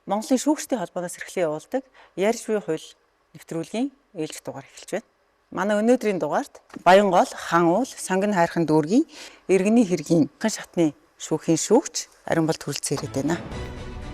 Монголын шүүгчдийн холбооноос эрхлэн явуулдаг ярьж буй хууль нэвтрүүлгийн ээлж дугаар эхэлж байна. Манай өнөөдрийн дугаарт Баянгол хан уул сонгон хайрхан дүүргийн иргэний хэргийн хан шатны шүүхийн шүүгч Ариун Болд хүрэлцэн ирээд байна.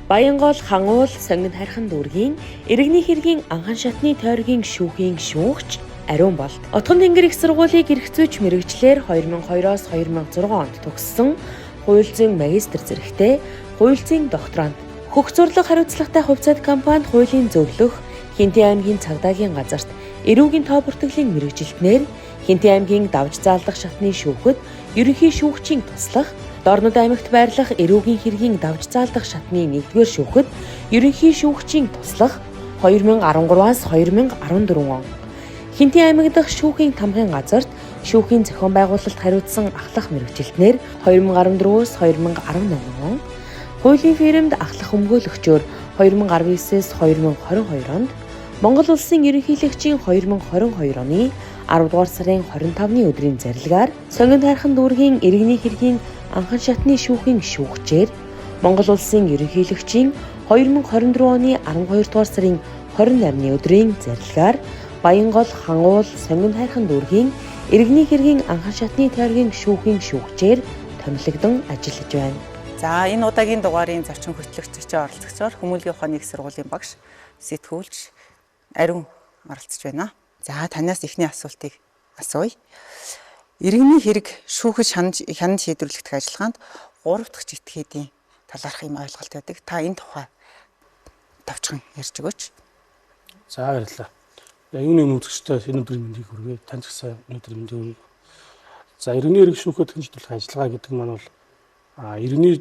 Баянгол хан уул сонгон хайрхан дүүргийн иргэний хэргийн анхан шатны тойргийн шүүхийн шүүгч Ариун Болд. Отгон тэнгэр их сургуулийг эрхцүүч мэргэжлэр 2002-оос 2006 онд төгссөн хууль зүйн магистр зэрэгтэй хууль зүйн докторант. Хөх зурлаг хариуцлагатай хувьцаат компанид хуулийн зөвлөх Хинтээ аймгийн цагдаагийн газарт эрүүгийн тоо бүртгэлийн мэргэжилтнээр Хинтээ аймгийн давж заалдах шатны шүүхэд ерөнхий шүүгчийн туслах, Дорнод аймагт байрлах эрүүгийн хэргийн давж заалдах шатны 1-р шүүхэд ерөнхий шүүгчийн туслах 2013-аас 2014 он. Хинтээ аймаг дахь шүүхийн тамгын газарт шүүхийн зохион байгуулалт хариуцсан ахлах мэргэжилтнээр 2014-өөс 2018 он. Хуулийн фирмд ахлах өмгөөлөгчөөр 2019-с 2022 онд, Монгол улсын ерөнхийлөгчийн 2022 оны 10 дугаар сарын 25-ны өдрийн зарилгаар сонгон хайрхан дүүргийн иргэний хэргийн анхан шатны шүүхийн шүүгчээр, Монгол улсын ерөнхийлөгчийн 2024 оны 12 дугаар сарын 28-ны өдрийн зарилгаар Баянгол хан уул сонгон хайрхан дүүргийн иргэний хэргийн анхан шатны тойргийн шүүхийн шүүгчээр томилогдсон ажиллаж байна. За энэ удаагийн дугаарын зочин хөтлөгчөөр оролцогчоор Хүмүүнлэгийн ухааны их сургуулийн багш сэтгүүлч Ариун оролцож байна. За танаас эхний асуултыг асууя. Иргэний хэрэг шүүхэд хянан шийдвэрлэх ажиллагаанд 3 дахь этгээдийн талаарх юм ойлголт байдаг. Та энэ тухай товчхон ярьж өгөөч. За баярлалаа. Юуны үзэгчтэй энэ өдрийн мэндийг хүргэе. Танд гэсэн өнөөдрийн мэндийг хүргэе. За иргэний хэрэг шүүхэд хянан шийдвэрлэх ажиллагаа гэдэг маань бол иргэний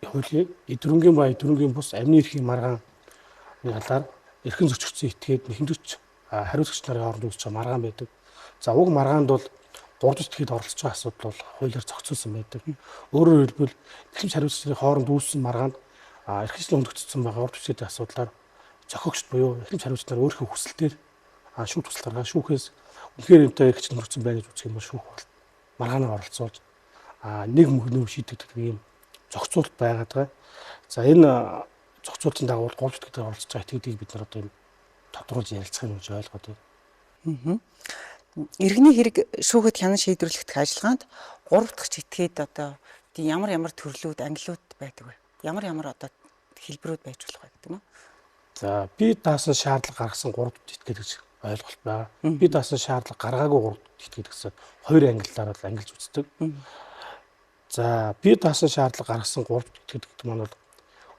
хуулийн эдрөнгийн ба эдрөнгийн бус амны эрхийн маргааны талаар эрхэн зөрчигдсөн этгээд нэхэмжигч хариуцагч нарын хооронд үүсэж байгаа маргаан байдаг. За уг маргаанд бол 3 дахь этгээд оролцож байгаа асуудал бол хуулиар зохицуулсан байдаг. Өөрөөр хэлбэл эрхэмж хариуцагч нарын хооронд үүссэн маргаанд эрхчлэн хөндөгдсөн байгаа 3 дахь этгээдийн асуудлаар зохиогчд буюу эрхэмж хариуцагч нар өөрийнхөө хүсэлтээр шүүх тусал гаргаад шүүхээс үнэхээр энэтэй эрхчлэн хүрсэн байна гэж үзэх юм бол шүүх бол маргаанаар оролцуулж нэг мөнгөний шийдэгдэх ийм зохицуулт байгаад байгаа. За энэ зохицуултын дагуу 3 дахь этгээд оролцож байгаа этгээдийг бид нар одоо энэ тодруулж ярилцах юм гэж ойлгоод байна. Иргэний хэрэг шүүхэд хянан шийдвэрлэх ажиллагаанд 3 дахь этгээд одоо ямар төрлүүд, ангилууд байдаг вэ? Ямар одоо хэлбэрүүд байж болох вэ гэдэг юм уу? За би даасан шаардлага гаргасан 3 дахь этгээд гэж ойлголт байгаа. Би даасан шаардлага гаргаагүй 3 дахь этгээд гэсэн 2 ангиллаар бол ангилж үздэг. За би даасан шаардлага гаргасан 3 дахь этгээд гэдэг маань бол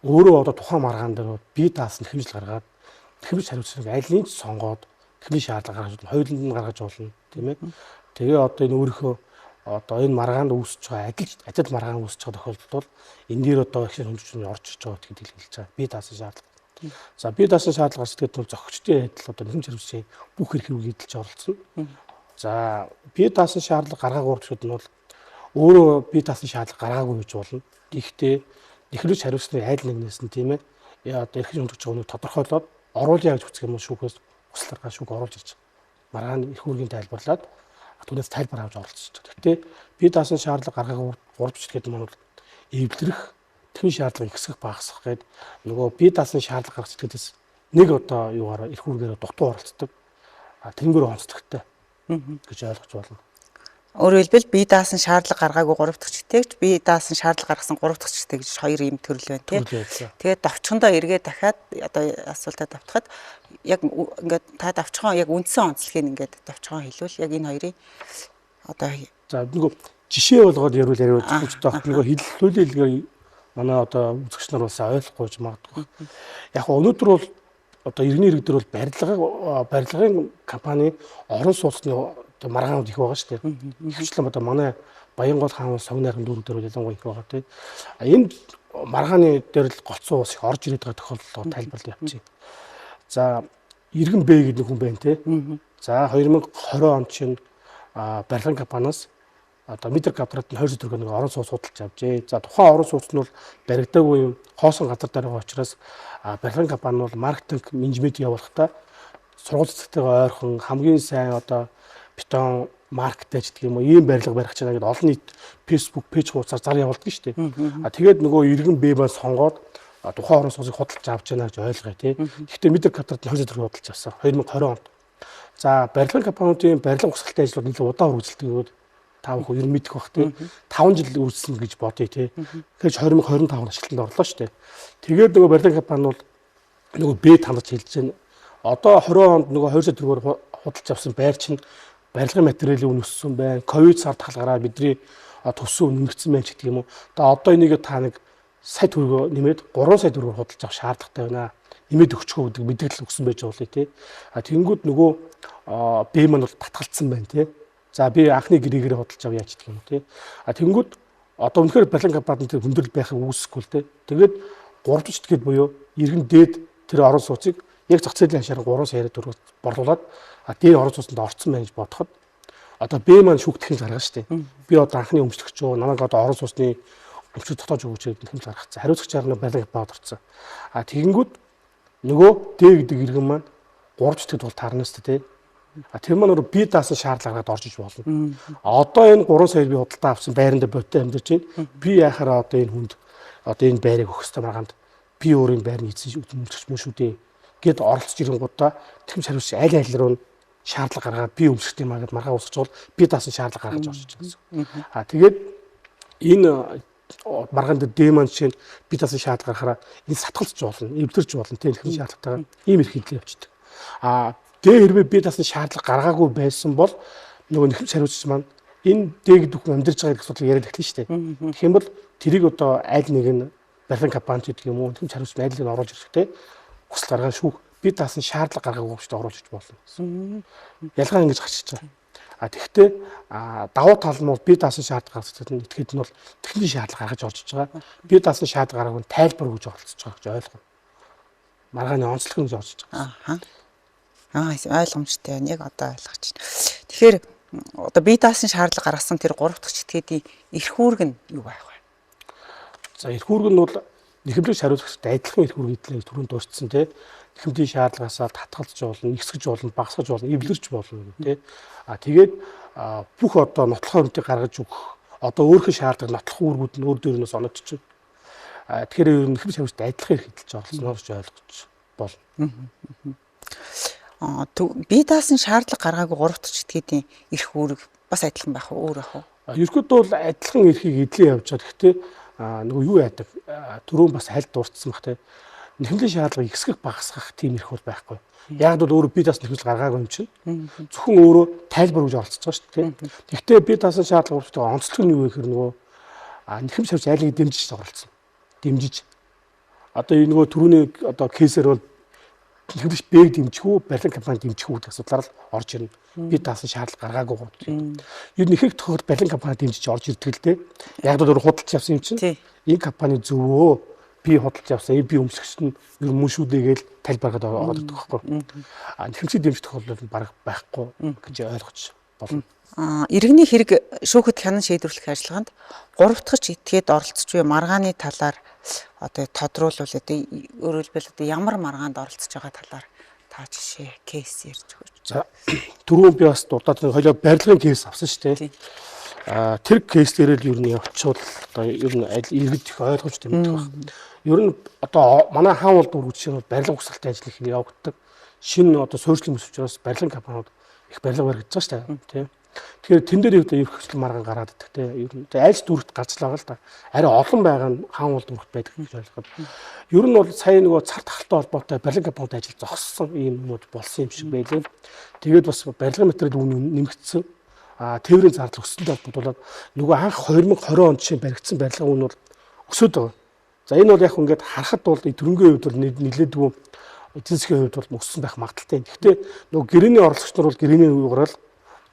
өөрөө одоо тухайн маргаан дээр би даасан нэхэмжил гаргаад нэхэмж хариуцлагыг аль нь ч сонгоод тэхний шаардлага гаргаж болно, хуулинд нь гаргаж болно, тийм ээ. Тэгээ одоо энэ өөрийнхөө одоо энэ маргаанд үүсэж байгаа адил маргаан үүсэж байгаа тохиолдолд бол энэ дээр одоо их хөндлөж орж ирж байгаа гэдгийг хэлж байгаа. Би даасан шаардлага. За би даасан шаардлага гаргаж тэгээд зохицчдын адил одоо нэхэмж хариуцлагын бүх эрхийг эдэлж оролцсон. За би даасан шаардлага гаргаагүй гэхэд нь бол өөрөө би даасан шаардлага гаргаагүй гэж болно. Гэхдээ нэхэмж хариуцлагын айл нэгнээс нь тийм ээ одоо эрхэж хөндлөж байгаа нь тодорхойлоод оруулъя гэж үзэх юм бол шүүхээс усларгаа шүүх оруулж ирж маргааны эрх үүргийн тайлбарлаад түүнээс тайлбар авч оролцож байгаа. Гэхдээ би даасан шаардлага гаргаагүй 3 дахь этгээд маань бол эвлэрэх тэхний шаардлагыг ихсгэх багасгах гээд нөгөө би даасан шаардлага гаргах этгээдээс нэг одоо юугаар эрх үүргээр дутуу оролцдог. Тэнгэр онцлогтой гэж ойлгож байна. Өөрөөр хэлбэл би даасан шаардлага гаргаагүй 3 дахь этгээгч, би даасан шаардлага гаргасан 3 дахь этгээд гэж 2 юм төрөл байна тийм. Тэгээд давчхандаа эргээд дахиад одоо асуултаа давтахад яг ингээд та давчхан яг үндсэн онцлогийг ингээд давчхан хэлвэл яг энэ хоёрын одоо за нөгөө жишээ болгоод яриул гэж таах нөгөө хилэлцүүлээ хэлгээр манай одоо үзэгч нар бас ойлгохгүй ч магадгүй. Яг өнөөдөр бол одоо иргэний хэрэг дээр бол барилгын компани орон сууцны маргаанууд их байгаа шүү дээ. Ихэвчлэн одоо манай Баянгол хаан уул сонгон хайрхан дүүрэг дээр ялангуяа их байгаа тийм. Энэ маргааны дээр л голцоо ус их орж ирээд байгаа тохиолдол тайлбарлаж явчих. За иргэн Б гэдэг хүн байна тийм. За 2020 онд чинь барилгын компаниас одоо метр квадрат нь 20 төгрөг нэг орон сууц судалж авчээ. За тухайн орон сууц нь бол баригдаагүй юм хоосон газар дээр байгаа учраас барилгын компани бол маркетинг менежмент явуулахдаа сургууль цэцэгтэйгээ ойрхон хамгийн сайн одоо бетон маркетаж гэдэг юм уу ийм барилга барих гэж байгаа гэдэг олон нийт Facebook пэйж хуудасаар зар явуулдаг шүү дээ. Тэгээд нөгөө иргэн Б маань сонгоод тухайн орон сууцыг худалдаж авч байна гэж ойлгоё тий. Гэхдээ Мэдэр Катарт 2 төгрөг худалдаж авсан 2020 онд. За барилгын компаниудын барилга ухсгалтай ажлууд нэлээд удаан үргэлжилдэг. Та бүхэн ер нь мэдэх бах тий. 5 жил үргэлжилсэн гэж бодъё тий. Тэгэхээр 2025 он ажилтнанд орлоо шүү дээ. Тэгээд нөгөө барилгын компани бол нөгөө Б тандж хэлж байна. Одоо 20 онд нөгөө 2 төгрөгөөр худалдаж авсан байр чинь барилгын материалын үн өссөн байна. Ковид сард халгараа бидний төсөв нэмэгдсэн байна гэдэг юм уу. Одоо энийг та нэг сая төгрөгөөр нэмээд 3 сая төгрөгөөр худалдаж авах шаардлагатай байна. Нэмээд өгчихөө гэдэг мэдээлэл өгсөн байж болно тий. Тэнгүүд нөгөө Б маань бол татгалцсан байна тий. За би анхны гэрээгээр худалдаж авъя гэдэг юм тий. Тэнгүүд одоо үнэхээр барилгын компанид хүндрэл байхыг үүсэхгүй л тий. Тэгээд 3 жигтгэд буюу иргэн дээд тэр орон сууцыг яг зах зээлийн хашаар 3 сая төгрөгөөр борлуулад дээр орон сууцнд орцсон байна гэж бодоход одоо Б маань шүүгдэхин гаргана шүү дээ. Би одоо анхны өмчлөгч юу намайг одоо орон сууцны өмчлөг дотоож өгөөч гэдэг хэмжээ гаргацсан. Хариуцлагч арга барилгын компанид орцсон. Тэгэнгүүт нөгөө Д гэдэг иргэн маань 3 жигтгэд бол таарна шүү дээ. Тэр маань өөрөө би даасан шаардлага гаргаад орж иж болно. Одоо энэ 3 сая би худалдаа авсан байранд бодтой амьдарч байна. Би яхаараа одоо энэ хүнд одоо энэ байрыг өгөх ёстой маргаанд би өөрийн байрны эзэн өмчлөгч мөн шүү дээ гэд оролцож ирэнгуудаа тэхэмж хариуцч аль аль руу шаардлага гаргаад би өмчлөлтийн маргаа усгаж бол би даасан шаардлага гаргаж орж иж гэсэн. Тэгээд энэ маргаан дээр Д маань жишээ нь би даасан шаардлага гарахаараа энэ сатгалзч болно, эвлэрч болно тийм их шаардлагатайгаар ийм их хэлээ явчихдаг. Д хэрвээ би даасан шаардлага гаргаагүй байсан бол нөгөө нэхэмж хариуцч маань энэ Д гэдэг хүн амьдарч байгаа гэх асуудал яриад эхэлнэ шүү дээ. Тэгэх юм бол тэрийг одоо аль нэг нь барилгын компанид гэдэг юм уу нэхэмж хариуцч аль нэг нь оруулж ирэхдээ хүсэл гаргаад шүүх би даасан шаардлага гаргаагүй гэж оруулж иж болно гэсэн. Ялгаа ингэж гарчиж байгаа. Тэгэхдээ давуу тал нь бол би даасан шаардлага гаргацдаг нь итгэхэд нь бол техникийн шаардлага гаргаж орж иж байгаа. Би даасан шаардлага гаргаагүй тайлбар өгж оролцож байгаа гэж ойлгоно. Маргааны онцлог нь орж иж байгаа. Ойлгомжтой байна. Яг одоо ойлгож байна. Тэгэхээр одоо би даасан шаардлага гаргасан тэр 3 дахь читгэдийн эрх үүрэг нь юу байх вэ? За эрх үүрэг нь бол нэхэмлэгч хариуцлагчд адилхан эрх үүрэг эдлээ түрүүнд дурдсан тий. Нэхэмтийн шаардлагаасаа татгалзаж болно, ихсгэж болно, багасгаж болно, эвлэрч болно тий. Тэгээд бүх одоо нотлох хөрөмтийг гаргаж өгөх одоо өөрийнхөө шаардлага нотлох үүргүүд нь өөр дөрөнөөс оногдчихно. Тэгэхээр ер нь нэхэмлэгч хариуцлагчд адилхан эрх эдэлж байгаа гэж ойлгож болно. Би даасан шаардлага гаргаагүй 3 дахь читгэдийн эрх үүрэг бас адилхан байх уу, өөр байх уу? Ерөнхийдөө бол адилхан эрхийг эдлээ явж байгаа. Гэхдээ нөгөө юу яадаг түрүүн бас хальт дурдсан бах те нэхэмлийн шаардлагыг ихсгэх багасгах тийм эрх бол байхгүй. Яг бол өөрөө би даасан нэхэмл гаргаагүй юм чинь зөвхөн өөрөө тайлбар өгж оролцож байгаа шүү дээ. Гэхдээ би даасан шаардлага өөртөө онцлог нь юу гэхээр нөгөө нэхэмж шавж айлыг дэмжиж оролцсон. Дэмжиж одоо энэ нөгөө түрүүний одоо кейсээр бол нэхэмлэгч Б-г дэмжих үү, барилгын компани дэмжих үү гэдэг асуудлаар л орж ирнэ. Би даасан шаардлага гаргаагүй гот. Ер нь их тохиолдолд барилгын компани дэмжиж орж ирдэг л дээ. Яг л өөр худалдаж авсан юм чинь. Энэ компани зөвөө би худалдаж авсан, би өмсгөгчд нь ер нь мөн шүү дээ гэж тайлбаргаад ороод ирдэг байхгүй. Нэхэмжийг дэмжих тохиолдол нь бараг байхгүй гэж ойлгож болно. Иргэний хэрэг шүүхэд хянан шийдвэрлэх ажиллагаанд 3 дахь этгээд оролцож буй маргааны талаар одоо тодруулвал одоо өөрөөр хэлбэл одоо ямар маргаанд оролцож байгаа талаар та жишээ кейс ярьж өгөөч. За түрүүн би бас дурдаад хоёлоо барилгын кейс авсан шүү дээ. Тэр кейс дээр л ер нь явуучвал одоо ер нь иргэд их ойлгомжтой мэдэх баг. Ер нь одоо манай хаан улд үргэлжлэн барилга ухсгалтай ажил их явагддаг. Шинэ одоо суурьшлын мэс учраас барилгын компаниуд их барилга баригдаж байгаа шүү дээ. Тэгэхээр тэн дээр юу хөвчлэн маргаан гараад идэх те ер нь айлс дүрхт гарч л байгаа л да. Арай олон байгаа нь хаан улд дүрхт байдаг гэж ойлгоод. Ер нь бол сая нөгөө цар тахалтай холбоотой барилга компанид ажил зогссон юм юмуд болсон юм шиг байлээ. Тэгээд бас барилгын материал үн нэмэгдсэн. Тээврийн зардал өссөнтэй холбоотуулаад нөгөө анх 2020 онд жишээ баригдсан барилгын үн бол өсөд байгаа. За энэ бол яг ингээд харахад бол төрөнгийн хувьд бол нэлээдгүй эдийн засгийн хувьд бол өссөн байх магадaltaй. Гэхдээ нөгөө гэрээний орлогч нар бол гэрээний үегээр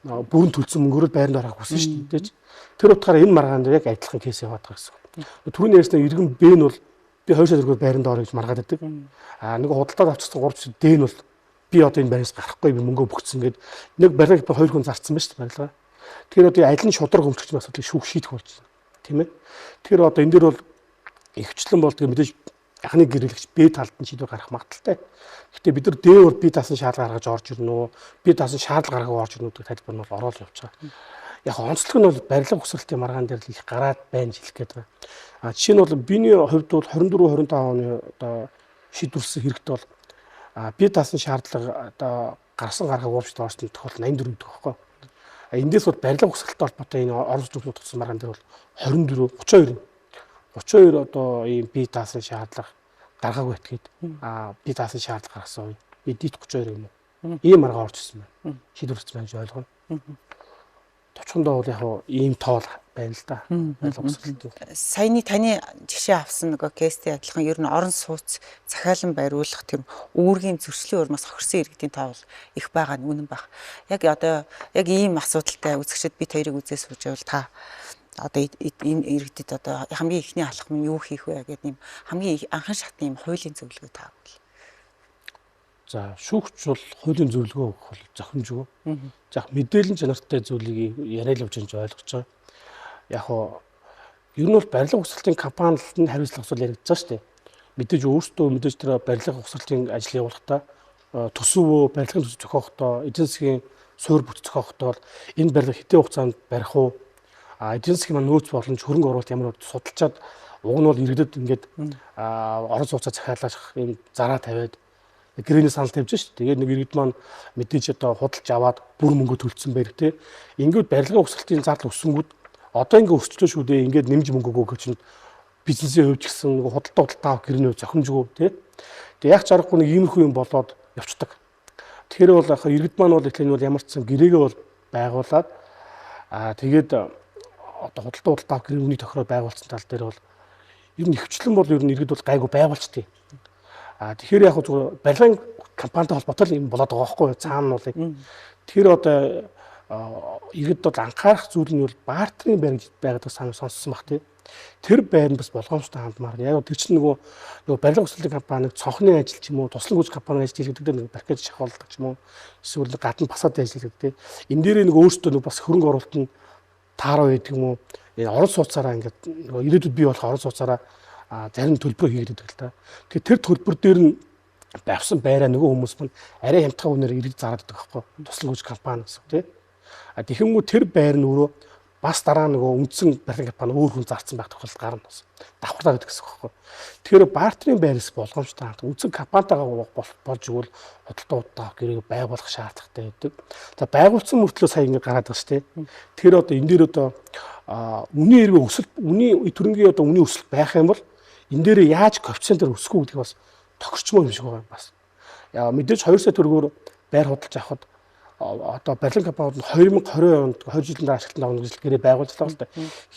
бүрэн төлсөн мөнгөөр байранд орох хүсэн шүү дээ. Тэр утгаараа энэ маргаанд яг адилхан кейс яваад байгаа гэсэн. Түрүүний ярьсан иргэн Б нь бол би 2 сая төгрөгөөр байранд орё гэж маргаад байдаг. Нэг худалдаад авчихсан 3 сая Д нь бол би одоо энэ байраас гарахгүй би мөнгөө бүгдсэн гээд нэг барилга 2 хүн зарцсан байна шүү дээ барилгаа. Тэгэхээр одоо аль нь шудраг өмчлөгчийн асуудлыг шүүх шийдэх болж байна. Тийм ээ. Тэгэхээр одоо энэ дээр бол ихвчлэн болдго мэдээж анхны гэрэлэгч Б талд нь шийдвэр гаргах магадaltaй. Гэхдээ бид нар Д өөр би даасан шаардлага гаргаж орж ирнэ үү? Би даасан шаардлага гаргаж орж ирнэ үү гэдэг тайлбар нь бол ороод явж байгаа. Яг онцлог нь бол барилга угсралтын маргаан дээр л их гараад байна хэлэх гээд байна. Жишээ нь бол биений хувьд бол 24 25 оны одоо шийдвэрлсэн хэрэгт бол бие даасан шаардлага одоо гарсан гаргааг уурчд орсон тохиолдол 84 дэх байхгүй. Эндээс бол барилга угсралттай холбоотой энэ орон зүгт утгасан маргаан дээр бол 24 32 одоо ийм бие даасан шаардлага гаргаагүй этгээд бие даасан шаардлага гаргасан үе эдит 32 юм уу ийм маргаа орж ирсэн байна. Шийдвэрлсэн байна гэж ойлгоно. Товчхондоо бол яг ийм тоол байна л да. Саяны таны жишээ авсан нөгөө кейстэй адилхан ер нь орон сууц захиалан бариулах тийм үүргийн зөрчлийн урмаас хохирсон иргэдийн тоо их байгаа нь үнэн баг. Яг одоо яг ийм асуудалтай үзэгчд бид хоёрыг үзээ сууж байвал та одоо энэ иргэдэд одоо хамгийн ихний алхам нь юу хийх вэ гэдэг юм хамгийн анхан шатны юм хуулийн зөвлөгөө таавал. За шүүгч бол хуулийн зөвлөгөө өгөх бол зохимжгүй. За мэдээлэл чанартай зүйлийг яриад явж байгаа ойлгож байгаа. Яг ер нь бол барилга угсралтын компанид нь хариуцлага асуул яригдж байгаа шүү дээ. Мэдээж өөрсдөө мэдээж тэр барилга угсралтын ажил явуулахдаа төсөв барилгын төсөв зохиохдоо эдийн засгийн суурь бүт зохиохдоо энэ барилга хэдэн хугацаанд барих уу? Эдийн засгийн маань нөөц боломж хөрөнгө оруулалт ямар судалчаад уг нь бол иргэдэд ингээд орон сууцаа захиалах юм зараа тавиад гэрээний санал тавьж шүү дээ. Тэгээд нэг иргэд маань мэдээж одоо худалж аваад бүр мөнгө төлсөн байр те. Ингээд барилгын угсралтын зардал өссөнгүүд одоо ингээд өсчлөө шүү дээ. Ингээд нэмж мөнгө өгөх чинь бизнесийн хувьд гэсэн нэг худалдаа гэрээний зохимжгүй те. Тэгээд яг чарахгүй нэг иймэрхүү юм болоод явцдаг. Тэгэхээр бол яг иргэд маань бол энэ бол ямар ч юм гэрээгээ бол байгуулад тэгээд одоо худалдаа гэрээний тохироо байгуулсан тал дээр бол ер нь хвчлэн бол ер нь иргэд бол гайгүй байгуулчихдээ. Тэгэхээр яг зүгээр барилгын компанитай холбоотой юм болоод байгаа байхгүй юу? Цаана бол тэгэхээр одоо иргэд бол анхаарах зүйл нь бол бартерын байр гэж байгаад сонссон баг тий. Тэр байр нь бас болгоомжтой хандмаар. Яг тэр чинь нөгөө барилга угсралтын компани цонхны ажил ч юм уу, туслан гүйж компани ажил хийдэг нэг пакэж шахуулдаг ч юм уу. Эсвэл гадна басаад ажил хийдэг тий. Энэ дээр нэг өөртөө нэг бас хөрөнгө оруулалт нь таараа байдаг юм уу? Орон сууцаараа ингээд нөгөө ирээдүйд бий болох орон сууцаараа зарим төлбөр хийгддэг л та. Тэгэхээр тэр төлбөр дээр нь авсан байраа нөгөө хүмүүс маань арай хямдхан үнээр иргэд зараад байдаг байхгүй. Туслан гүйж компани гэсэн тий. Тэгэхэмгүй тэр байр нь өөрөө бас дараа нөгөө үндсэн барилгын компани өөр хүн зарцсан байх тохиолдол гарна бас. Давхарлаа гэдэг гэсэн байхгүй. Тэгэхээр бартерын байраас болгоомжтой ханд үндсэн компанитайгаа болж игэл худалдаудаа гэрээ байгуулах шаардлагатай байдаг. За байгуулсан мөртлөө сая ингэ гараад байгаа шүү дээ. Тэгэхээр одоо энэ дээр одоо үнийн эргээ өсөлт үнийн төрөнгийн одоо үнийн өсөлт байх юм бол энэ дээр яаж коэффициентээр өсгөх гэдгийг бас тохирчмоо юм шиг байгаа юм бас. Яа мэдээж 2 сая төгрөгөөр байр худалдаж авахд одоо барилгын компаниуд 2020 онд 2 жилийн дараа ашиглалтанд авах гэж гэрээ байгуулжлаа л да.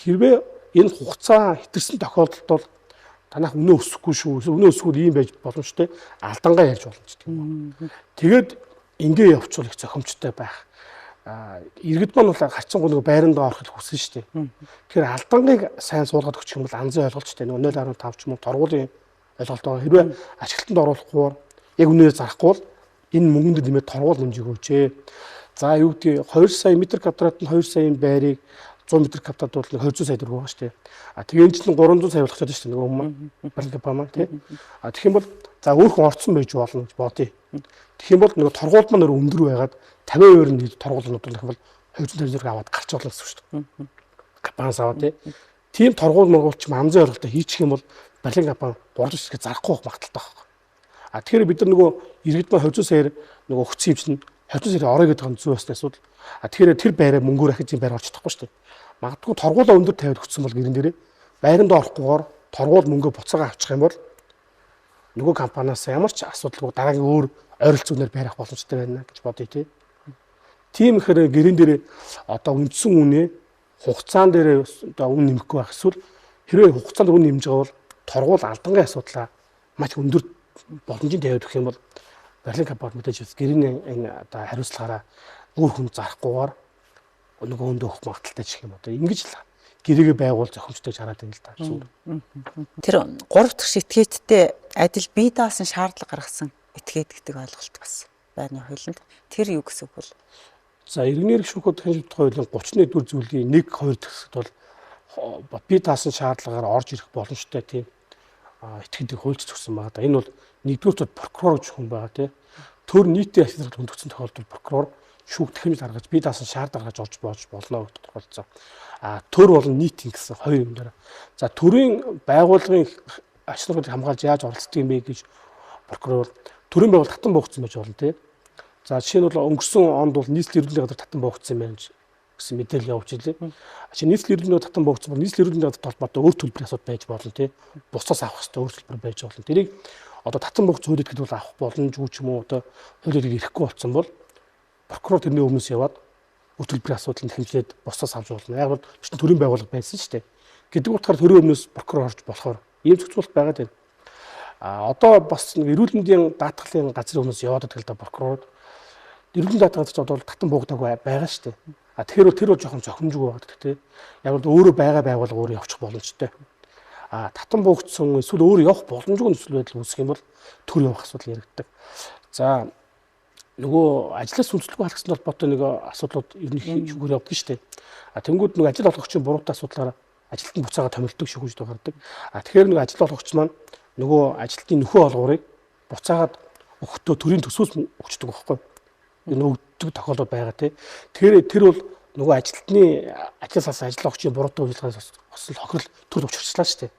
Хэрвээ энэ хугацаа хэтэрсэн тохиолдолд бол танах үнэ өсөхгүй шүү. Үнэ өсгөл ийм байж боломжтой. Алдангаа ярьж боломжтой. Тэгээд ингээ явуучвал их зохимжтой байх. Иргэд маань бол харцангуй нэг байрандаа орохыг хүсэн шүү дээ. Тэгэхээр алдангийг сайн суулгаад өгчих юм бол анзын ойлголт шүү дээ. 0.5 ч юм уу торгуулийн ойлголт байгаа. Хэрвээ ашиглалтанд оруулахгүй яг үнээр зарахгүй бол энэ мөнгөнд нэмээд торгуул нэмжиг өгчээ. За юу гэдэг 2 сая метр квадрат нь 2 саяын байрыг 100 метр квадрат бол 200 сая төгрөг байгаа шүү дээ. Тэгээ энэ чинь 300 сая болох гэж байна шүү дээ. Нөгөө барилга бамаа тий. Тэгэх юм бол за өөрхөн орцсон байж болно гэж бодъё. Тэгэх юм бол нөгөө торгуул маань өндөр байгаад 50% нь торгуулнууд бол их бол 250 зэрэг аваад гарч болно гэсэн шүү дээ. Компаниас аваад тий. Тийм торгуул мөргуулч амзын ойлголтоо хийчих юм бол барилгын компани 300 сая зарахгүй байх магадaltaй байна. Тэгэхээр бид нар нөгөө иргэд маань 200 саяар нөгөө өгсөн юм чинь 200 сая орой гэдэг нь зүй басны асуудал. Тэгэхээр тэр байраа мөнгөөр ахиж юм байр орж чадахгүй шүү дээ. Магадгүй торгуулаа өндөр тавиад өгсөн бол гэрэн дээрээ байранд орохгүйгээр торгуул мөнгө буцаага авчих юм бол нөгөө компаниас ямар ч асуудалгүй дараагийн өөр ойролцоо үнээр байрах боломжтой байна гэж бодъё тий. Тийм ихээр гэрэн дээрээ одоо үндсэн үнэ хугацаан дээр одоо үн нэмэхгүй байх эсвэл хэрвээ хугацаанд үн нэмж байгаа бол торгуул алдангийн асуудлаа маш өндөр боломжийн тавиад өгөх юм бол барилгын компани мэдээж гэрээний энэ одоо хариуцлагаараа өөр хүн зарахгүйгээр нөгөө өндөө өгөх магадaltaй гэх юм одоо ингэж л гэрээгээ байгуул зохимжтой хараад байна л да. Тэр 3 дахь этгээдтэй адил бие даасан шаардлага гаргасан этгээд гэдэг ойлголт бас байна хуулинд. Тэр юу гэсэн үг бол? За иргэний эрх шүүхөд хяналтын хуулийн 31-р зүйлийн 1-2 хэсэгт бол бие даасан шаардлагаар орж ирэх боломжтой тийм этгээдийг хуульч зогсон байгаа. Энэ бол 1-р прокурор гэж хүн байгаа тийм. Төр нийтийн ашиглалт хөндөгдсөн тохиолдолд прокурор шүүх төхөөрөмж гаргаж бие даасан шаардлага гаргаж олж болно гэдэг тодорхойлцсон. Төр болон нийтийн гэсэн хоёр юм дээр. За төрийн байгууллагын ач холбогдолыг хамгаалж яаж оролцдог юм бэ гэж прокурор төрийн байгууллага татан буугдсан байж болно тий. За жишээ нь бол өнгөрсөн онд бол нийслэлийн эрдэнэ газар татан буугдсан юм байна гэсэн мэдээлэл явуулж илээ. Нийслэлийн эрдэнэ татан буугдсан бол нийслэлийн эрдэнэ газар толгойд өөр төлбөрийн асуудал байж болно тий. Бусдаас авах хэрэгтэй өөр төлбөр байж болно. Тэрийг одоо татан буугдсан хуулийг бол авах боломжгүй ч юм уу одоо хуулийг ирэхгүй болсон бол прокурор тэрний өмнөөс яваад өөр төлбөрийн асуудлыг хэмжээд бусдаас авч болно. Яг бол төрийн байгууллага байсан шүү дээ. Гэдэг утгаар төрийн өмнөөс прокурор орж болохоор ийм зохицуулалт байгаад байна. Одоо бас эрүүл мэндийн даатгалын газрын өмнөөс яваад байгаа л да прокурор эрүүл мэндийн даатгалын газар одоо татан буугдаг байгаа шүү дээ. Тэгэхээр тэр бол жоохон зохимжгүй байдаг тий. Яг бол өөрөө байгаа байгууллага өөрөө явчих боломжтой. Татан буугдсан эсвэл өөрөө явах боломжгүй нөхцөл байдал үүсэх юм бол төр явах асуудал яригддаг. За нөгөө ажлаас үндэслэхгүй халахсны холбоотой нэг асуудлууд ерөнхий шүүгээр явдаг шүү дээ. Тэнгүүд нэг ажил олгогчийн буруутай асуудлаараа ажилтны буцаага томилдог шүүгүүд гардаг. Тэгэхээр нэг ажил олгогч маань нөгөө ажилтны нөхөө олгоорыг буцаагаад өгөхдөө төрийн төсвөөс өгчдөг байхгүй. Энэ өгдөг тохиолдол байгаа тий. Тэгэхээр тэр бол нөгөө ажилтны ажлаас ажил олгогчийн буруутай үйлдэлээс осол хохирол төр учирчлаа шүү дээ.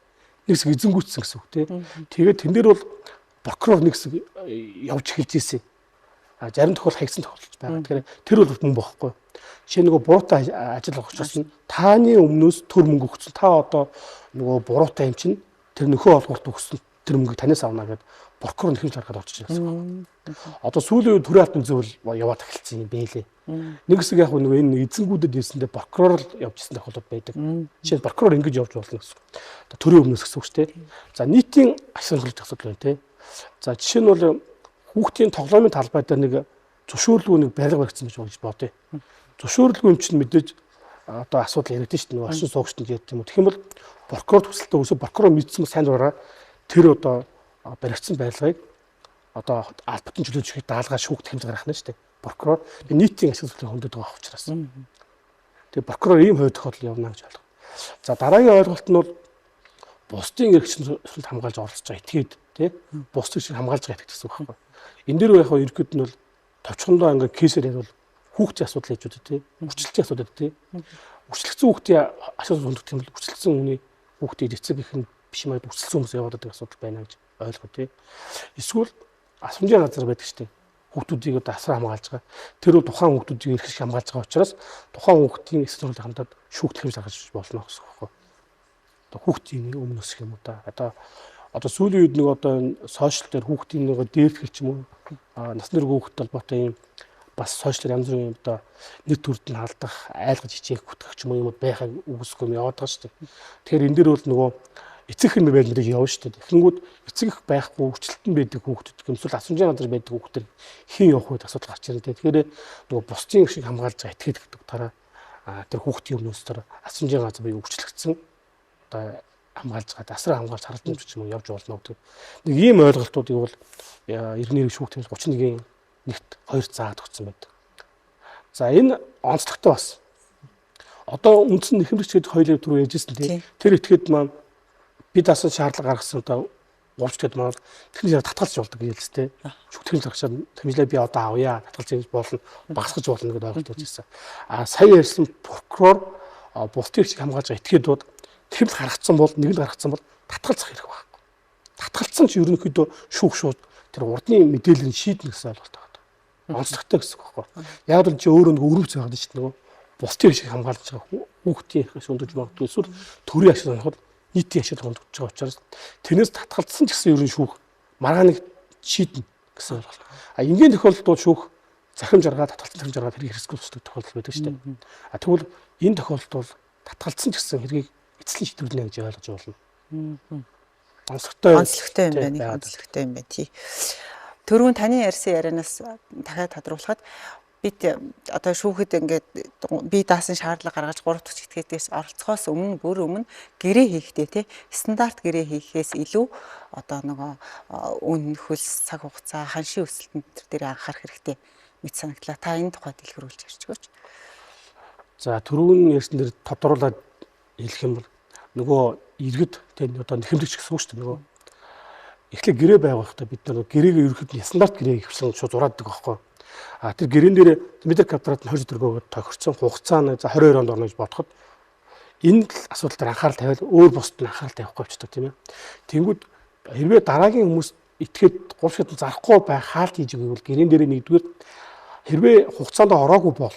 Нэг хэсэг эзэнгүүцсэн гэсэн үг тий. Тэгээд тэн дээр бол прокурор нэг хэсэг явж эхэлж ийсэн. Зарим тохиол хаягдсан тохиолдож байгаа. Тэгэхээр тэр бол мөн бохгүй. Жишээ нөгөө буруутай ажил олгогчоос нь тааны өмнөөс төр мөнгө өгсөн. Та одоо нөгөө буруутай юм чинь тэр нөхөө олгуулт өгсөн тэр мөнгөийг танаас авна гэдээ прокурор нэхэмж гаргаад орчих гэсэн. Одоо сүүлийн үед төрийн албан зөвл яваад эхэлсэн юм бэлээ. Нэг хэсэг яг нөгөө энэ эзэнгүүдэд ирсэндээ прокурор явж ирсэн тохиолдол байдаг. Жишээ нь прокурор ингэж явж болно гэсэн. Одоо төрийн өмнөөс гэсэн үг шүү дээ. За нийтийн ашиглах асуудал байна те. За жишээ нь бол хүүхдийн тоглоомын талбай дээр нэг зөвшөөрлгүй нэг барилга баригдсан гэж бодъё. Зөвшөөрлгүй юм чинь мэдээж одоо асуудал яригдэн шүү дээ. Нөгөө орчин суугчдад ярьдаг юм. Тэгэх юм бол прокурор төсөлтөө өсөө прокурор мэдсэн сайн дураараа тэр одоо баригдсан барилгыг одоо албатан чөлөөж ихэд даалгаа шүүгт хэмжээ гаргах нь шүү дээ. Прокурор нийтийн ашиглалтыг хөндөд байгаа учраас. Тэгээ прокурор ийм хувь тохиолдол явна гэж байна. За дараагийн ойлголт нь бол бусдын эрхчлэл хамгаалж оролцож байгаа этгээд тий бусдыг шиг хамгаалж байгаа этгээд гэсэн үг байхгүй. Энэ дээр яг ерөөд нь бол товчхондоо ингээ кейсээр бол хүүхдийн асуудал хийж үү тий хүчлэлтийн асуудал тий хүчлэгдсэн хүүхдийн асуудал хөндөх юм бол хүчлэгдсэн хүний хүүхдийг эцэг их нь биш маяг хүчлсэн хүмүүс яваад байгаа асуудал байна гэж ойлгоо тий. Эсвэл асуумжийн газар байдаг шүү дээ. Хүүхдүүдийг одоо асар хамгаалж байгаа. Тэр бол тухайн хүүхдүүдийг эрх шиг хамгаалж байгаа учраас тухайн хүүхдийн эсрэг сургуулийн хамтад шүүгт хэмжиж гаргаж болно гэсэн үг байхгүй. Одоо хүүхдийн өмнөөс гэх юм уу та. Одоо сүүлийн үед нэг одоо сошиал дээр хүүхдийн нэг дээрх ч юм уу насны хүүхд толботой юм бас сошиал янз бүрийн одоо нэг төрд нь халдах, айлгаж хичээх бүтгэх ч юм уу байхыг үгүйсгүй юм яваад байгаа шүү дээ. Тэгэхээр энэ дээр бол нөгөө эцэг хэн байл мэдээж явна шүү дээ. Тэгэнгүүт эцэг их байхгүй хүчлэлтэн байдаг хүүхдүүд гэмсэл асуумжийн газар байдаг хүүхдүүд хэн явах вэ асуудал гарч ирнэ. Тэгэхээр нөгөө бусдын шиг хамгаалж байгаа этгээд гэдэг дараа тэр хүүхдийн өмнөөс тэр асуумжийн газар буюу хүчлэгдсэн одоо хамгаалж байгаа асар хамгаалж харалтан ч юм уу явж болно гэдэг. Нэг ийм ойлголтуудыг бол эрдэнэ шүүгт 31-ийн нэгт 2 заагаад өгсөн байдаг. За энэ онцлогтой бас. Одоо үндсэн нэхэмжигчид хоёулаа түрүү ярьжсэн тийм. Тэр этгээд маань бид асан шаардлага гаргасан одоо уурчдад маань техник татгалзаж болдог гэж хэлсэн тийм. Шүүгтийн зарчаад хэмжлээ би одоо авъя татгалзаж болно багасгаж болно гэдэг ойлголт өгсөн. Сая ярьсан прокурор бусдыг хамгаалж байгаа этгээдүүд тэвэл гаргацсан бол нэг л гаргацсан бол татгалзах хэрэг байхгүй. Татгалцсан ч ерөнхийдөө шүүх тэр урдны мэдээллийн шийднэ гэсэн ойлголт байгаа. Онцлогтой гэсэн үг байхгүй. Яг л чи өөрөө нэг өрөв заагаад шүү дээ нөгөө бусдыг шиг хамгаалж байгаа хүүхдийн эрхээс өндөрж магадгүй эсвэл төрийн ашиг сонирхол нийтийн ашиг хөндөж байгаа учраас тэрнээс татгалцсан ч гэсэн ерөн шүүх маргааныг шийднэ гэсэн ойлголт. Энгийн тохиолдолд шүүх захим жаргаа татгалцсан захим жаргаа хэрэг хэрэгсгүй болдог тохиолдол байдаг шүү дээ. Тэгвэл энэ тохиолдолд бол татгалцсан ч гэсэн хэргийг эцлэн шийдвэрлэнэ гэж ойлгож болно. Онцлогтой юм байна. Онцлогтой юм байна тий. Түрүүн таны ярьсан ярианаас дахиад тодруулахад бид одоо шүүхэд ингээд бие даасан шаардлага гаргаж 3 дахь этгээдээс оролцохоос өмнө гэрээ хийхдээ тий стандарт гэрээ хийхээс илүү одоо нөгөө үн хөлс цаг хугацаа ханшийн өсөлтөнд дээр анхаарах хэрэгтэй мэт санагдлаа. Та энэ тухайд дэлгэрүүлж ярьж өгөөч. За түрүүн ярьсан дээр тодруулаад хэлэх юм бол нөгөө иргэд тий одоо нэхэмжигч гэсэн үг шүү дээ нөгөө эхлээ гэрээ байгуулахдаа бид нар гэрээгээ ерөөхдөө стандарт гэрээ хийвсэн шууд зураадаг байхгүй. Тэр гэрэн дээр метр квадрат нь 20 төгрөгөөр тохирсон хугацаа нь за 22 онд орно гэж бодоход энэ асуудал дээр анхаарал тавиал өөр бусд нь анхаарал тавихгүй болчихдог тийм ээ. Тэнгүүд хэрвээ дараагийн хүмүүс итгээд 3 шат зарахгүй байх хаалт хийж өгвөл гэрэн дээр нэгдүгээр хэрвээ хугацаанд ороогүй бол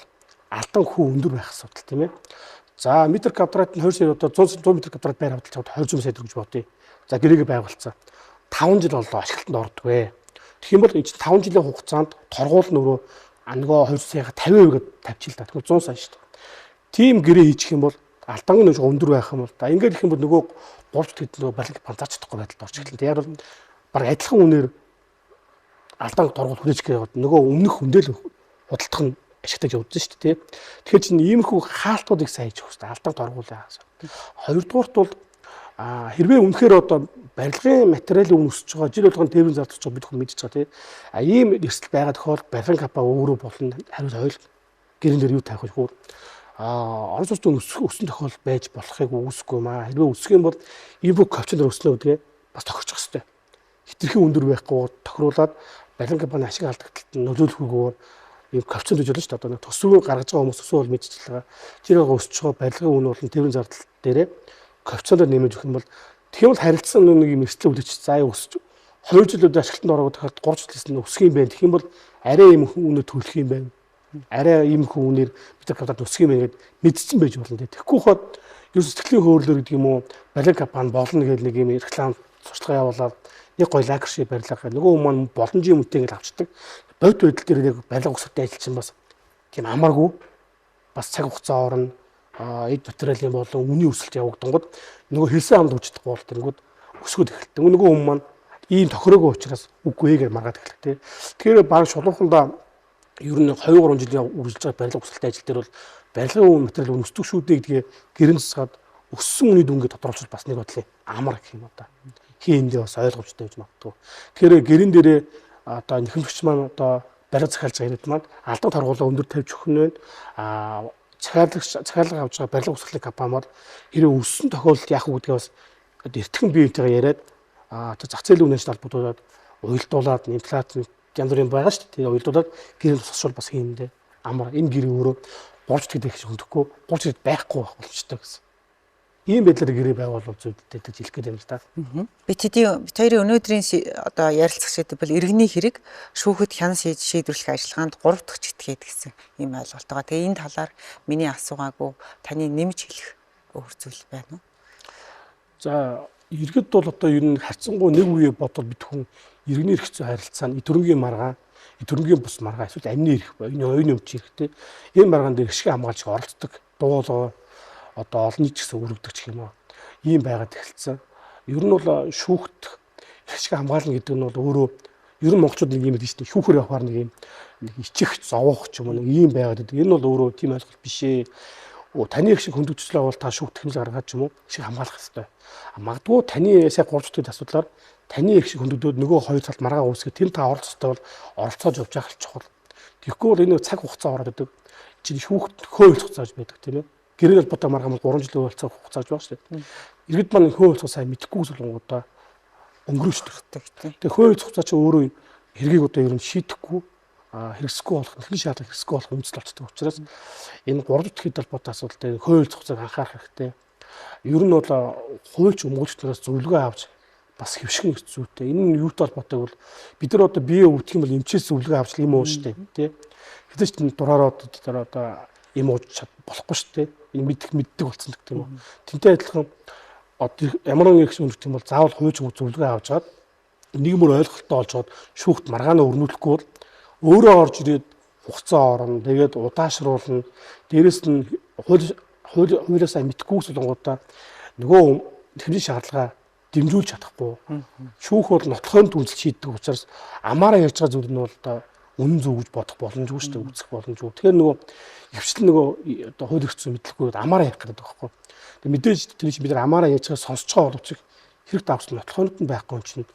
алдан хүү өндөр байх асуудал тийм ээ. За метр квадрат нь 20 одоо 100 метр квадрат байр хавталж 20 сая төгрөг гэж бодъё. За гэрээгээ байгуулцсан. 5 жил боллоо ашиглалтанд ордгоо. Тэгэх юм бол энэ 5 жилийн хугацаанд торгуул нөгөө нөгөө 20 саяга 50% гээд тавьчих л та. Тэгэхээр 100 сая шүү дээ. Тим гэрээ хийчих юм бол алдангүй нэг өндөр байх юм бол да ингээд их юм бол нөгөө 3 хэд нөгөө барилга пантаач чадахгүй байдалд орж эхэлнэ. Яг бол баг адилхан үнээр алдан торгуул хүлээж гээд нөгөө өмнөх хүндэл худалдах нь ашигтаж явуулсан шүү дээ. Тэгэхээр чинь иймэрхүү хаалтуудыг сайн хийж өгөх хэрэгтэй. Алдан торгуулаа. Хоёрдугаарт бол хэрвээ үнэхээр одоо барилгын материалын үн өсөж байгаа жил болгоно тээврийн зардалж байгаа бид хүн мэдчихэж байгаа тийм. Ийм эрсдэл байгаа тохиолдолд барилгын капа өөрөө болно хариу соёл гэрэн дээр юу тавих вэ? Орон зайд өссөн тохиолдол байж болохыг үүсэхгүй маа. Хэрвээ өсөх юм бол ийм бүх ковчнор өснө гэдгээ бас тохирчих хэрэгтэй. Хитрхийн өндөр байхгүй тохируулаад барилгын капаны ашиг алдагталд нөлөөлөхгүйгээр ийм ковчнор гэж болно шүү дээ. Одоо төсвөө гаргаж байгаа хүмүүс төсвөө бол мэдчихэж байгаа. Тэр өсөж байгаа барилгын үн бол тээврийн зардал дээрээ ковчноор нэмэж өгөх юм бол тийм бол харилцсан нэг юм эрсдэл үлдэж заа өсч 2 жилүүд ашиглалтанд ороод тохиолдолд 3 жилээс нь өсөх юм байна. Тэгэх юм бол арай ийм үнэ төлөх юм байна. Арай ийм хүн үнээр бид капитал өсөх юм байна гэд мэдсэн байж болно. Тэгэхгүй хаад юу сэтгэлийн хөөрлөөр гэдэг юм уу барилга капан болно гэдэг нэг юм реклам сурчлага явуулаад нэг гой лакер шиг барилга нөгөө хүмүүс маань боломжийн үнэтэй гэж авчдаг. Бодит байдал дээр нэг барилга өсөлтөд ажилчин бас тийм амаргүй бас цаг хугацаа орно. Эд материалын болон үнийн өсөлт явагдангууд нөгөө хэлсэн хамт үждэх бол тэнгууд өсгөд эхэлдэг. Нөгөө хүмүүс маань ийм тохироогүй учраас үгүй гэж маргаад эхэлдэг. Тэгэхээр баг шулуухандаа ер нь 2-3 жилийн үргэлжлэж байгаа барилга өсөлтийн ажил дээр бол барилгын материал өсдөг шүү дээ гэдгээ гэрэн засгаад өссөн үний дүнгээ тодорхойлж бас нэг бодлоо амар гэх юм одоо. Хиймдээ бас ойлгомжтой гэж магадгүй. Тэгэхээр гэрэн дээрээ одоо нэхэмжигч маань одоо барилга захиалж байгаа хэрэг маань алдан торгуулаа өндөр тавьж өгөх нь байна. Захиалга авч байгаа барилга усхлын компаниуд хэрэг өссөн тохиолдолд яах вэ гэдгээ бас эртхэн биетэйгээ яриад зах зээлийн үнэтэй холбогдуулаад уялдуулаад инфляц янз бүрийн байгаа шүү дээ. Тэгээ уялдуулаад гэрэл тусчвал бас хиймдээ амар энэ гэрээ өөрөө 3 жилд их хөндөхгүй 3 жилд байхгүй байх боломжтой гэсэн. Ийм байдлаар гэрээ байгуулвал зүйлтэй гэж хэлэх гээд юм л да. Бид хоёрын өнөөдрийн одоо ярилцах шийдэл бол иргэний хэрэг шүүхэд хянас шийдвэрлэх ажиллагаанд 3 дахь читгэхэд гэсэн ийм ойлголт байгаа. Тэгээ энэ талаар миний асуугаагүй таны нэмж хэлэх өөр зүйл байна уу? За иргэд бол одоо ер нь харьцангуй нэг үе бодвол бид хүн иргэний эрх зүй харилцаа нь төрөнгийн маргаан, төрөнгийн бус маргаан эсвэл амны эрх энэ оюуны өмч эрхтэй энэ маргаан дээр ашиг хамгаалж оролцдог дуулаа одоо олон нийт гэсэн өргөдөг гэх юм уу. Ийм байгаад эхэлсэн. Ер нь бол шүүхт ашиг хамгаална гэдэг нь бол өөрөө ер нь монголчууд нэг юм хэлж шүү дээ. Шүүхээр явахаар нэг ичих зовоох ч юм уу нэг ийм байгаад байдаг. Энэ бол өөрөө тийм ойлголт биш ээ. Таны их шиг хөндөгчлээ бол та шүүхт хэмжээ гаргаад ч юм уу шиг хамгаалах хэрэгтэй. Магадгүй таны сая 3 дахь асуудлаар таны их шиг хөндөгдөөд нөгөө хоёр талд маргаа үүсгэх тэнд та оролцохтой бол оролцоож явж байгаа чухал. Тэгэхгүй бол энэ цаг хугацаа ороод идэг. Чинь шүүхт хөөөлцөх хугацааж байдаг тийм ээ. Гэрэл албатай маргаа бол 3 жилийн хугацаа хугацааж байгаа шүү дээ. Иргэд маань хөөөлцөх сайн мэдхгүй зүйлгуудаа өнгөрөөждөг. Тэгээ хөөөлцөх хугацаа чинь өөрөө хэргийг одоо ер нь шийдэхгүй хэрэгсэхгүй болох техник шаардлага хэрэгсэхгүй болох үндэслэл болчихдог учраас энэ 3 дахь хэд холбоотой асуудал дээр хууль зохицоог анхаарах хэрэгтэй. Ер нь бол хуульч өмгөөлөгчнөөс зөвлөгөө авч бас хэвшигэн их зүйтэй. Энэ нь юутай холбоотой бол бид нар одоо бие өвдөх юм бол эмчээс зөвлөгөө авч юм уу штэ тий. Хэдэж ч дураараа одоо юм ууж болохгүй штэ. Энэ мэддэг болсон гэх юм уу. Тэнтэй адилхан одоо ямар нэгэн их үнэлт юм бол заавал хуульч зөвлөгөө авч чад нийгмээр ойлголттой олжоод шүүхт маргаанаа өрнүүлэхгүй бол өөрөө орж ирээд хугацаа орно. Тэгээд удаашруулна. Дээрэс нь хуулиасаа мэдхгүй зүйлгуудаа нөгөө техник шаардлага дэмжүүлж чадахгүй. Шүүх бол нотлохын дүнсэл шийддэг учраас амаараа ярьж байгаа зүйл нь бол одоо үнэн зөв гэж бодох боломжгүй шүү дээ. Үзэх боломжгүй. Тэгэхээр нөгөө хвшил нөгөө одоо хууль эрх зүйн мэдлэггүй амаараа ярих гэдэг байгаа байхгүй. Тэгээд мэдээж тэр чинь бид нар амаараа ярьж байгаа сонсож байгаа боловч хэрэг давс нотлохонд нь байхгүй юм чинь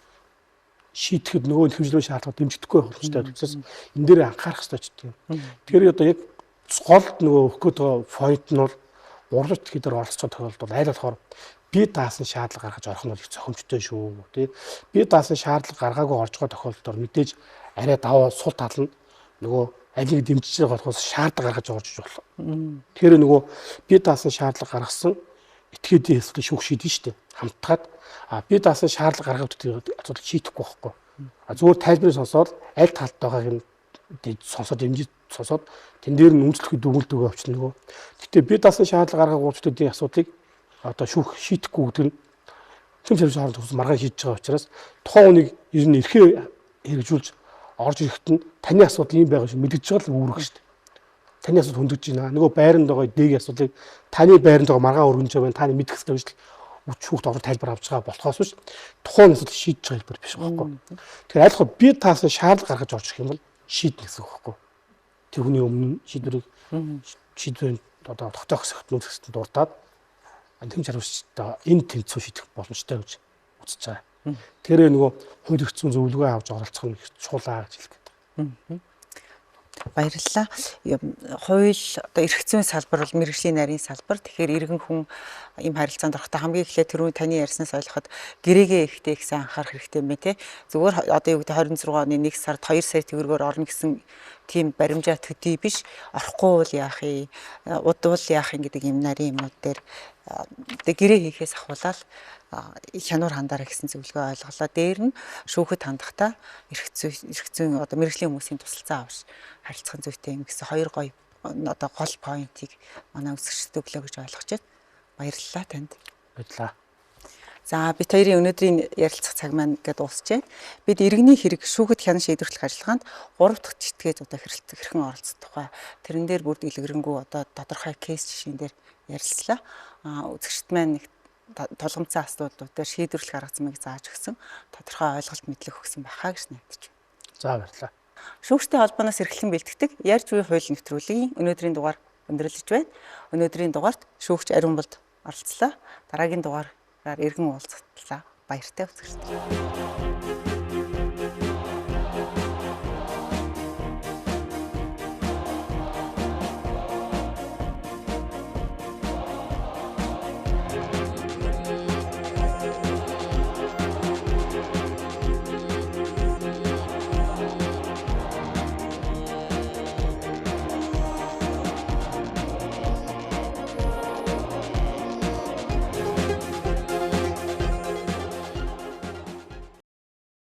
шийдэхэд нөгөө хэмжлэн шаардлага дэмжихдэггүй байх боломжтой учраас энэ дээр анхаарах хэрэгтэй ч тийм. Тэгэхээр одоо яг гол нөгөө өгөх гээд байгаа point нь бол урлагч гэдэр оролцох тохиолдолд аль болохоор би даасан шаардлага гаргаж орох нь бол их зохимжтой шүү тий. Би даасан шаардлага гаргаагүй орж байгаа тохиолдолд мэдээж арай даваа сул тал нь нөгөө алийг дэмжиж байгаа болохоос шаардлага гаргаж орж иж болно. Тэгэхээр нөгөө бие даасан шаардлага гаргасан этгээдийн асуудлыг шүүх шийдэн шүү дээ. Хамтгаад бие даасан шаардлага гаргах асуудал шийдэхгүй байхгүй. Зүгээр тайлбарыг сонсоод аль талд байгааг нь сонсоод дэмжиж сонсоод тэн дээр нь үнэлэхэд дүгнэлт өгөө авчихна нөгөө. Гэтэ бие даасан шаардлага гаргах уулзалтын асуудлыг одоо шүүх шийдэхгүй гэдэг нь хэм шарвын хооронд тус маргаан шийдэж байгаа учраас тухайн хүнийг ер нь эрхээ хэрэгжүүлж орж ирэхэд нь таны асуудал ийм байгаа шүү мэдгэж байгаа л үүрэг шүү дээ. Таны асуудал хөндөгж байна. Нөгөө байранд байгаа дээг асуудлыг таны байранд байгаа маргаан өргөнж байгаа таны мэдэх хэрэгтэй гэж шүүхт орж тайлбар авч байгаа болохоос биш тухайн асуудал шийдэж байгаа хэлбэр биш байхгүй. Тэгэхээр айлхаа бие таасан шаардлага гаргаж орж ирэх юм бол шийднэ гэсэн үг байхгүй. Тэр хүний өмнө шийдвэрийг одоо тогтоох хэсэгт дурдаад тэм чарвчтай энэ тэнцүү шийдэх боломжтой гэж үзэж байгаа. Тэгэхээр нөгөө хууль эрх зүйн зөвлөгөө авч оролцох нь чухал гэж хэлдэг. Баярлалаа. Хууль одоо эрх зүйн салбар бол мэргэжлийн нарийн салбар. Тэгэхээр иргэн хүн ийм харилцаанд орохдоо хамгийн эхлээд түрүү таны ярьснаас ойлгоход гэрээгээ ихтэй ихсэн анхаарах хэрэгтэй юм байна те. Зүгээр одоо юу гэдэг 26 оны 1 сард 2 сая төгрөгөөр орно гэсэн тийм баримжаа төдий биш. Орохгүй бол яах юм, удвал яах юм гэдэг юм нарийн юмнууд дээр гэрээ хийхээс ахуулаад хянуур хандаараа гэсэн зөвлөгөө ойлголоо. Дээр нь шүүхэд хандахдаа эрх зүйн одоо мэргэжлийн хүмүүсийн тусалцаа авч харилцах зүйтэй юм гэсэн хоёр гоё одоо гол поинтыг манай үзэгчдэд өглөө гэж ойлгож байна. Баярлалаа танд. Баярлалаа. За бид хоёрын өнөөдрийн ярилцах цаг маань ингээд дуусч байна. Бид иргэний хэрэг шүүхэд хянан шийдвэрлэх ажиллагаанд 3 дахь житгээс одоо хэрхэн оролцох тухай тэрэн дээр бүр дэлгэрэнгүй одоо тодорхой кейс жишээн дээр ярилцлаа. Үзэгчд маань тулгымцсан асуудлуудаар шийдвэрлэх арга замыг зааж өгсөн тодорхой ойлголт мэдлэг өгсөн байхаа гэж найдаж байна. За баярлалаа. Шүүгчтэй холбооноос эрхлэн бэлтгэдэг ярьж буй хууль нэвтрүүлгийн өнөөдрийн дугаар өндөрлөж байна. Өнөөдрийн дугаарт шүүгч Ариун Болд оролцлоо. Дараагийн дугаараар иргэн уулзтлаа. Баяртай үзэгчдээ.